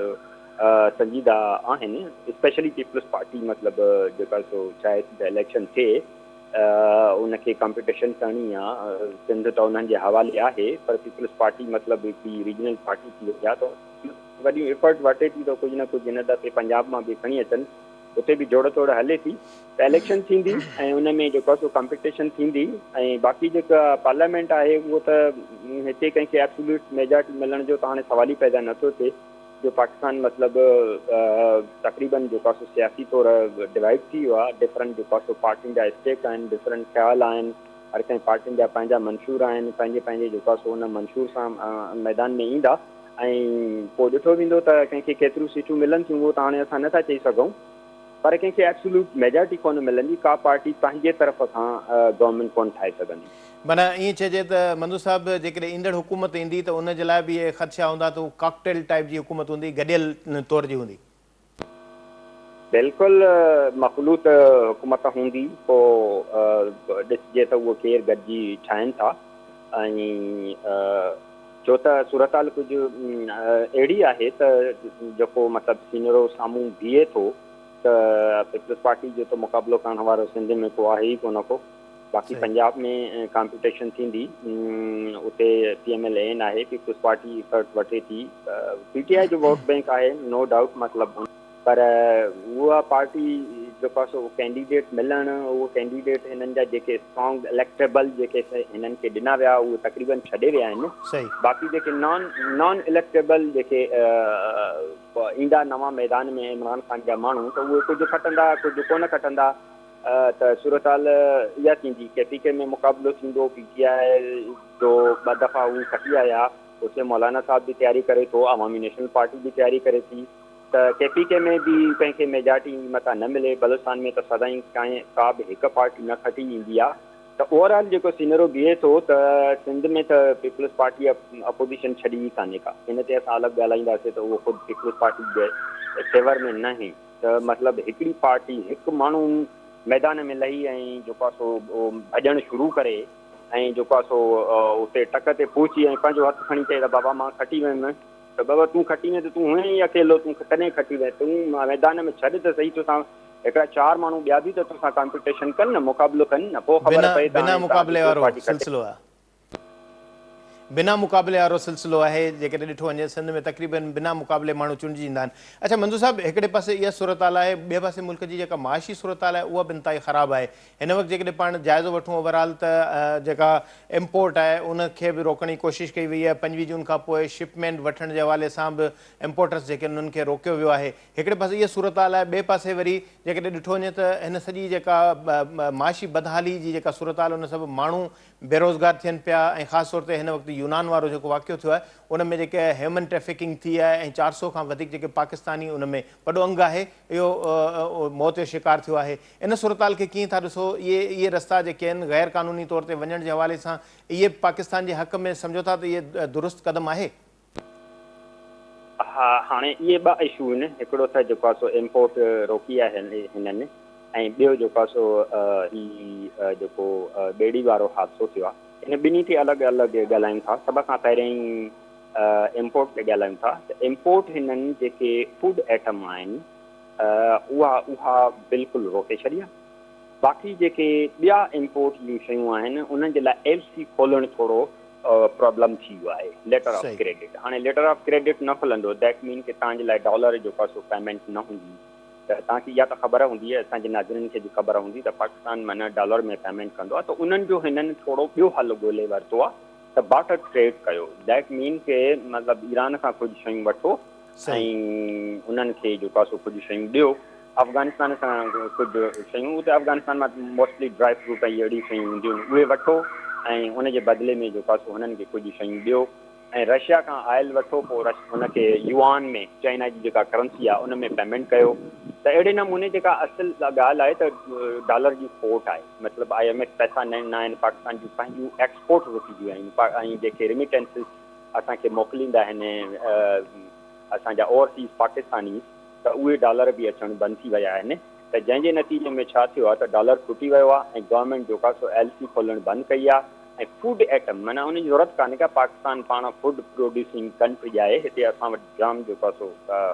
संजीदा आहिनि। स्पेशली पीपल्स पार्टी मतिलबु जेका सो चाहे थी त इलेक्शन थिए, उनखे कॉम्पिटिशन करणी आहे। सिंध त उन्हनि जे हवाले आहे, पर पीपल्स पार्टी मतिलबु हिकिड़ी रीजनल पार्टी थी वई आहे, त वॾियूं एफर्ट वठे थी त कुझु न कुझु हिन दफ़े पंजाब मां बि खणी अचनि। उते बि जोड़ तोड़ हले थी, त इलेक्शन थींदी ऐं उन में जेको आहे सो कॉम्पिटिशन थींदी। ऐं बाक़ी जेका पार्लियामेंट आहे उहो त हिते कंहिंखे एब्सोल्यूट मेजॉरिटी मिलण जो त हाणे सवाल ई पैदा नथो थिए। जो पाकिस्तान मतिलबु तक़रीबन जेको आहे सो सियासी तौरु डिवाइड थी वियो आहे। डिफरेंट जेको आहे सो पार्टियुनि जा स्टेक आहिनि, डिफरेंट ख़्याल आहिनि, हर कंहिं पार्टियुनि जा पंहिंजा मंशूर आहिनि, पंहिंजे पंहिंजे जेको आहे सो हुन मंशूर सां मैदान में ईंदा ऐं पोइ ॾिठो वेंदो त कंहिंखे केतिरियूं सीटूं मिलनि थियूं उहो त हाणे असां नथा चई सघूं, पर कंहिंखे एब्सोल्यूट मेजॉरिटी कोन मिलंदी, का पार्टी पंहिंजे तरफ़ खां गवर्नमेंट कोन ठाहे सघंदी। माना ईअं चइजे त मंदू साहिबु जेकॾहिं ईंदड़ हुकूमत ईंदी त उन जे लाइ बि इहे ख़दशा हूंदा त उहा कॉकटेल टाइप जी हुकूमत हूंदी, गॾियल तौर जी हूंदी। बिल्कुलु मख़लूत हुकूमत हूंदी, पोइ ॾिसजे त उहो केरु गॾिजी ठाहिनि था। ऐं छो त सूरत हाल कुझु अहिड़ी आहे त जेको मतिलबु सीनियरो साम्हूं बीहे थो त पीपल्स पार्टी जो त मुक़ाबिलो करण वारो सिंध में को आहे ई कोन को। बाक़ी पंजाब में कॉम्पिटिशन थींदी, उते PMLN आहे, पीपल्स पार्टी फर्स्ट वठे थी, PTI जो वोट बैंक आहे नो डाउट, मतिलबु पर उहा पार्टी जेको आहे सो कैंडिडेट मिलणु, उहो कैंडिडेट हिननि जा जेके स्ट्रॉन्ग इलेक्टेबल जेके हिननि खे ॾिना विया उहे तक़रीबन छॾे विया आहिनि। बाक़ी जेके नॉन इलेक्टेबल जेके ईंदा नवां मैदान में इमरान ख़ान जा माण्हू, त उहे कुझु खटंदा कुझु कोन खटंदा। त सूरत हाल इहा थींदी के PK में मुक़ाबिलो थींदो, PTI जो 2 दफ़ा उहे खटी आया, उते मौलाना साहब बि तयारी करे थो, अवामी नेशनल पार्टी बि तयारी करे थी, त KPK में बि कंहिंखे मेजॉरिटी मथां न मिले। बलोचिस्तान में त सदाईं का बि हिकु पार्टी न खटी ईंदी आहे। त ओवरऑल जेको सीनियरो बीहे थो त सिंध में त पीपल्स पार्टी अपोजिशन छॾी ई कान्हे का, हिन ते असां अलॻि ॻाल्हाईंदासीं त उहो ख़ुदि पीपल्स पार्टी जे फेवर में न आहे। त मतिलबु हिकिड़ी पार्टी हिकु माण्हू मैदान में लही ऐं जेको आहे सो भॼणु शुरू करे ऐं जेको आहे सो उते टक ते पहुची ऐं पंहिंजो हथु खणी चए त बाबा मां खटी वियुमि, त बाबा तूं खटी वञे त तूं हुअं ई अकेलो, तूं कॾहिं खटी वञे, तूं मैदान में छॾ त सही, तोसां हिकिड़ा 4 माण्हू ॿिया बि त तोसां कॉम्पिटिशन कनि न, मुक़ाबिलो कनि न, पोइ ख़बर पए बिना मुक़ाबले वारो सिलसिलो आहे, बिना मुक़ाबले वारो सिलसिलो आहे। जेकॾहिं ॾिठो वञे सिंध में तक़रीबन बिना मुक़ाबले माण्हू चूंडिजी ईंदा आहिनि। अच्छा मंजू साहिबु, हिकिड़े पासे इहा सूरत हाल आहे, ॿिए पासे मुल्क जी जेका माशी सूरत हाल आहे उहा बि इंतिहाई ख़राबु आहे। हिन वक़्तु जेकॾहिं पाण जाइज़ो वठूं ओवरऑल त जेका इम्पोर्ट आहे उनखे बि रोकण जी कोशिशि कई वई आहे। 5 जून खां पोइ शिपमेंट वठण जे हवाले सां बि इम्पोर्टर्स जेके उन्हनि खे रोकियो वियो आहे। हिकिड़े पासे इहा सूरत हाल आहे, ॿिए पासे वरी जेकॾहिं ॾिठो वञे त हिन सॼी जेका माशी बदहाली जी जेका सूरत हाल, उन सभु माण्हू बेरोज़गार थियनि पिया ऐं ख़ासि तौर ते हिन वक़्तु यूनान वारो जेको वाक़ियो थियो आहे उन में जेके ह्यूमन ट्रैफिकिंग थी आहे ऐं 400 खां वधीक जेके पाकिस्तानी उन में वॾो अंग आहे इहो मौत जो शिकार थियो आहे। इन सूरत हाल खे कीअं था ॾिसो? इहे रस्ता जेके आहिनि गैर क़ानूनी तौर ते वञण जे हवाले सां इहे पाकिस्तान जे हक़ में सम्झो था त इहे दुरुस्त क़दम आहे? हा, हाणे इहे 2 इशू आहिनि, हिकिड़ो त जेको आहे सो इम्पोर्ट रोकी आहे हिननि, ऐं ॿियो जेको आहे सो ही जेको ॿेड़ी वारो हादसो थियो आहे। इन ॿिन्ही ते अलॻि अलॻि ॻाल्हायूं था। सभ खां पहिरियों ई इम्पोर्ट ते ॻाल्हायूं था त इम्पोर्ट हिननि जेके फूड आइटम आहिनि उहा बिल्कुलु रोके छॾी आहे। बाक़ी जेके ॿिया इम्पोर्ट जूं शयूं आहिनि उन्हनि जे लाइ LC खोलणु थोरो प्रॉब्लम थी वियो आहे, लेटर ऑफ क्रेडिट। हाणे लेटर ऑफ क्रेडिट न खुलंदो, दैट मीन कि तव्हांजे लाइ डॉलर जेको आहे सो पेमेंट न हूंदी। त तव्हांखे इहा त ख़बर हूंदी आहे, असांजे नाज़रीन खे बि ख़बर हूंदी त पाकिस्तान माना डॉलर में पेमेंट कंदो आहे, त उन्हनि जो हिननि थोरो ॿियो हल ॻोल्हे वरितो आहे त बाटर ट्रेड कयो। दैट मीन के मतिलबु ईरान खां कुझु शयूं वठो ऐं उन्हनि खे जेको आहे सो कुझु शयूं ॾियो। अफ़गानिस्तान सां कुझु शयूं, उते अफ़गानिस्तान मां मोस्टली ड्राई फ्रूट ऐं अहिड़ी शयूं हूंदियूं आहिनि, उहे वठो ऐं उनजे बदिले में जेको आहे सो हुननि खे कुझु शयूं ॾियो। ऐं रशिया खां आयल वठो, पोइ हुनखे युआन में, चाइना जी जेका करंसी आहे उन में पेमेंट कयो। त अहिड़े नमूने जेका असुलु ॻाल्हि आहे त डॉलर जी खोट आहे, मतिलबु IMF पैसा न आहिनि, पाकिस्तान जूं पंहिंजूं एक्सपोर्ट रुकिजियूं आहिनि ऐं जेके रिमिटेंसिस असांखे मोकिलींदा आहिनि असांजा ओवरसीज़ पाकिस्तानी, त उहे डॉलर बि अचणु बंदि थी विया आहिनि। त जंहिंजे नतीजे में छा थियो आहे त डॉलर टुटी वियो आहे ऐं गवर्नमेंट जेको आहे सो LC खोलणु बंदि कई आहे। ऐं फूड आइटम माना उन जी ज़रूरत कान्हे का, पाकिस्तान पाण फूड प्रोड्यूसिंग कंट्री आहे, हिते असां वटि जाम जेको आहे सो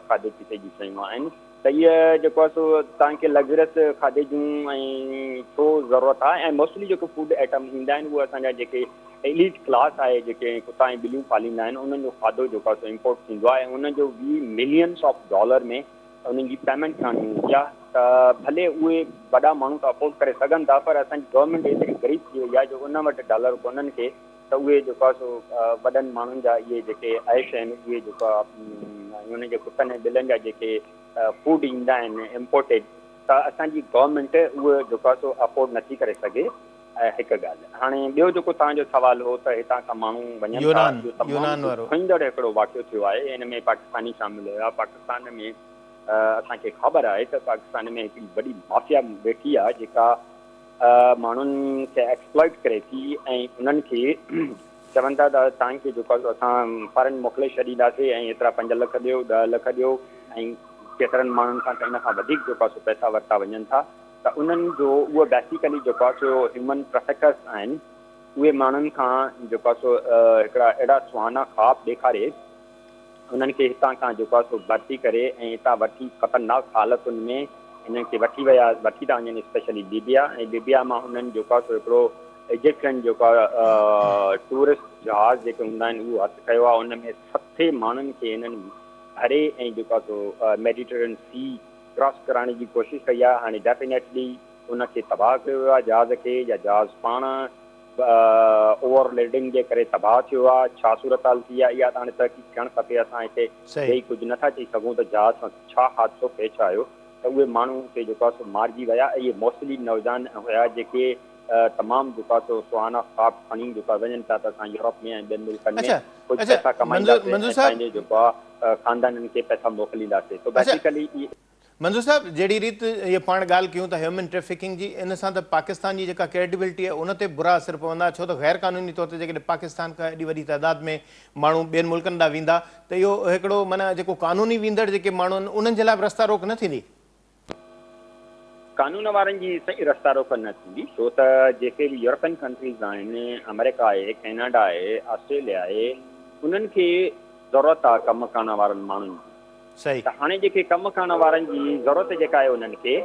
खाधे पीते जी शयूं आहिनि। त इहा जेको आहे सो तव्हांखे लग्ज़रियस खाधे जूं ऐं छो ज़रूरत आहे। ऐं मोस्टली जेको फूड आइटम ईंदा आहिनि उहे असांजा जेके एलीट क्लास आहे, जेके कुता ऐं ॿिलियूं पालींदा आहिनि, उन्हनि जो खाधो जेको आहे सो इम्पोर्ट थींदो आहे ऐं उनजो बि मिलियंस ऑफ डॉलर में उन्हनि जी पेमेंट करणी हूंदी आहे। त भले उहे वॾा माण्हू त अफोर्ड करे सघनि था, पर असांजी गवर्नमेंट एतिरी ग़रीब थी वई आहे जो उन वटि डॉलर कोन्हनि खे त उहे जेको आहे सो वॾनि माण्हुनि जा इहे जेके आइश आहिनि उहे जेको आहे उन जे कुतनि ऐं ॿिलनि जा जेके फूड ईंदा आहिनि इम्पोर्टेड, त असांजी गवर्नमेंट उहो जेको आहे सो अफोर्ड नथी करे सघे। ऐं हिकु ॻाल्हि हाणे ॿियो जेको तव्हांजो सुवालु हो त हितां खां माण्हू वञनि था, इहो यूनान तमामु वारो ॾुखोईंदड़ हिकिड़ो वाक़ियो थियो आहे। हिन में पाकिस्तानी शामिल हुया। पाकिस्तान में असांखे ख़बर आहे त पाकिस्तान में हिकिड़ी वॾी माफ़िया वेठी आहे जेका माण्हुनि खे एक्सप्लॉइट करे थी ऐं उन्हनि खे चवनि था त तव्हांखे जेको आहे असां फॉरेन मोकिले छॾींदासीं ऐं एतिरा 5 लख ॾियो 10 लख ॾियो ऐं केतिरनि माण्हुनि खां त इन खां वधीक जेको आहे सो पैसा वरिता वञनि था। त उन्हनि जो उहो बेसिकली जेको आहे सो ह्यूमन ट्रैफिकर्स आहिनि। उहे माण्हुनि खां जेको आहे सो हिकिड़ा अहिड़ा सुहाना ख़्वाब ॾेखारे उन्हनि खे हितां खां जेको आहे सो भर्ती करे ऐं हितां वठी ख़तरनाक हालतुनि में इन्हनि खे वठी था वञनि, स्पेशली लीबिया। ऐं लीबिया मां हुननि जेको आहे सो हिकिड़ो इजिप्शियन जेको आहे टूरिस्ट जहाज़ जेके हूंदा आहिनि उहो हथु कयो आहे। उन में 70 माण्हुनि खे हिननि भरे ऐं जेको आहे सो मेडिटेरेनियन सी क्रॉस कराइण जी कोशिशि कई आहे। हाणे डेफिनेटली उनखे तबाह कयो वियो आहे जहाज़ खे, या जहाज़ पाण ओवरलोडिंग जे करे तबाह थियो आहे। छा सूरत हाल थी आहे इहा त हाणे तहक़ीक़ थियणु खपे। असां हिते ॾेई कुझु नथा चई सघूं त जहाज़ सां छा हादसो पेश आयो। त उहे माण्हू खे जेको आहे सो मारिजी विया। इहे मोस्टली नौजवान हुया जेके तमामु जेको आहे सो सुहाना ख़्वाब खणी जेको आहे वञनि था त असां यूरोप में ऐं ॿियनि मुल्कनि में कुझु पैसा कमाईंदासीं ऐं पंहिंजे जेको आहे ख़ानदाननि खे पैसा मोकिलींदासीं। तो बेसिकली मंजूर साहब, जहिड़ी रीति ये पाण ॻाल्हि कयूं था ह्यूमन ट्रैफिकिंग जी, इन सां त पाकिस्तान जी जेका क्रेडिबिलिटी आहे उन ते बुरा असर पवंदा। छो त गैर क़ानूनी तौर ते जेकॾहिं पाकिस्तान खां एॾी वॾी तइदाद में माण्हू ॿियनि मुल्कनि ॾांहुं वेंदा त इहो हिकिड़ो माना जेको क़ानूनी वेंदड़ जेके माण्हू आहिनि उन्हनि जे लाइ बि रस्ता रोक न थींदी। कानून वारनि जी सही रस्ता रोक न थींदी, छो त जेके बि यूरोपियन कंट्रीज़ आहिनि, अमेरिका आहे, कैनेडा आहे, ऑस्ट्रेलिया आहे, उन्हनि खे ज़रूरत आहे कमु करण वारनि माण्हुनि जी। सही। त हाणे जेके कमु करण वारनि जी ज़रूरत जेका आहे उन्हनि खे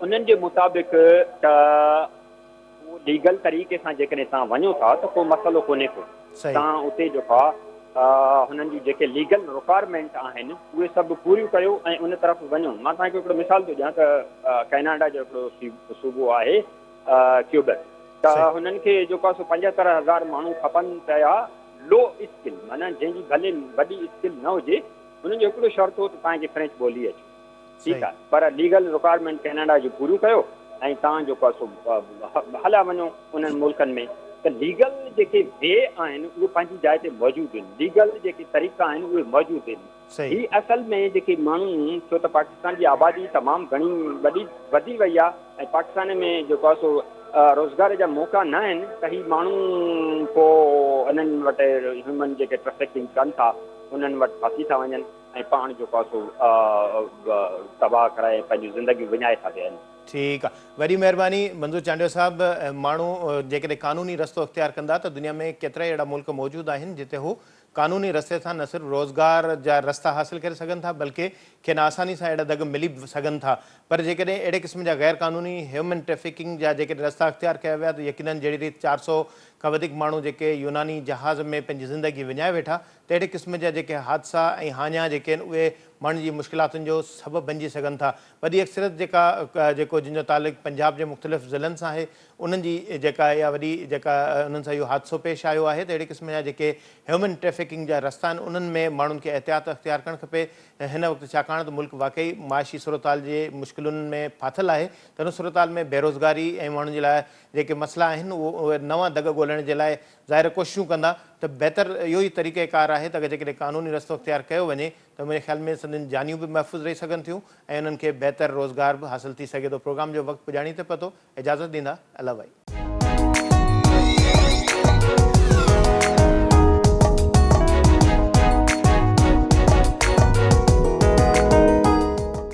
उन्हनि जे मुताबिक़ त लीगल तरीक़े सां जेकॾहिं तव्हां वञो था त को मसइलो कोन्हे को। तव्हां उते जेको आहे हुननि जी जेके लीगल रिक्वायरमेंट आहिनि उहे सभु पूरियूं कयो ऐं उन तरफ़ वञो। मां तव्हांखे हिकिड़ो मिसाल थो ॾियां त कैनेडा जो हिकिड़ो सूबो आहे क्यूबेक, त हुननि खे जेको आहे सो 75,000 माण्हू खपनि पिया लो स्किल, माना जंहिंजी भले वॾी स्किल न हुजे। हुननि जो हिकिड़ो शर्त हो त तव्हांखे फ्रेंच ॿोली अचे, ठीकु आहे, पर लीगल रिक्वायरमेंट कैनेडा जी पूरियूं कयो ऐं तव्हां जेको आहे सो हलिया वञो उन्हनि मुल्कनि में। त लीगल जेके वे आहिनि उहे पंहिंजी जाइ ते मौजूदु आहिनि, लीगल जेके तरीक़ा आहिनि उहे मौजूदु आहिनि। ही असल में जेके माण्हू, छो त पाकिस्तान जी आबादी तमामु घणी वधी वई आहे ऐं पाकिस्तान में जेको आहे सो रोज़गार जा मौक़ा न आहिनि, त ही माण्हू पोइ उन्हनि वटि ह्यूमन जेके ट्रैफिकिंग कनि था उन्हनि वटि फासी था वञनि ऐं पाण जेको आहे सो तबाह कराए पंहिंजी ज़िंदगी विञाए था ॾियनि। ठीकु आहे, वॾी महिरबानी मंजूर चांडियो साहब। माण्हू जेकॾहिं क़ानूनी रस्तो इख़्तियार कंदा त दुनिया में केतिरा ई अहिड़ा मुल्क मौजूदु आहिनि जिते हू क़ानूनी रस्ते सां न सिर्फ़ु रोज़गार जा रस्ता हासिल करे सघनि था बल्कि खेनि आसानी सां अहिड़ा दग मिली बि सघनि था। पर जेकॾहिं अहिड़े क़िस्म जा गैर क़ानूनी ह्यूमन ट्रैफिकिंग जा जेके रस्ता इख़्तियार कया विया त यकीनन जहिड़ी रीति 400 खां वधीक माण्हू जेके यूनानी जहाज़ में पंहिंजी ज़िंदगी विञाए वेठा, त अहिड़े क़िस्म जा जेके हादसा ऐं हाञा जेके आहिनि उहे माण्हुनि जी मुश्किलातुनि जो सबबु बणिजी सघनि था। वॾी अक्सरियत जेको जिन जो तालुक़ु पंजाब जे मुख़्तलिफ़ ज़िलनि सां आहे उन्हनि जी जेका इहा वॾी जेका उन्हनि सां इहो हादसो पेश आयो आहे। त अहिड़े क़िस्म जा जेके ह्यूमन ट्रैफिकिंग जा रस्ता आहिनि उन्हनि में माण्हुनि खे एहतियात इख़्तियार करणु खपे हिन वक़्तु, छाकाणि त मुल्क वाक़ई माशी सूरत हाल जे मुश्किलुनि में फाथल आहे। त हुन सूरत हाल में बेरोज़गारी ऐं माण्हुनि जे लाइ जेके मसइला आहिनि उहे नवां दग ॻोल्हण जे लाइ ज़ाहिर कोशिशूं कंदा त बहितर इहो ई तरीक़ेकार आहे त जेकॾहिं क़ानूनी रस्तो इख़्तियार कयो वञे त मुंहिंजे ख़्याल में सभिनीनि जानियूं बि महफ़ूज़ रही सघनि थियूं ऐं उन्हनि खे बहितर रोज़गार बि हासिल थी सघे थो। प्रोग्राम जो वक़्तु पुॼाणी ते पतो, इजाज़त ॾींदा, अला भाई।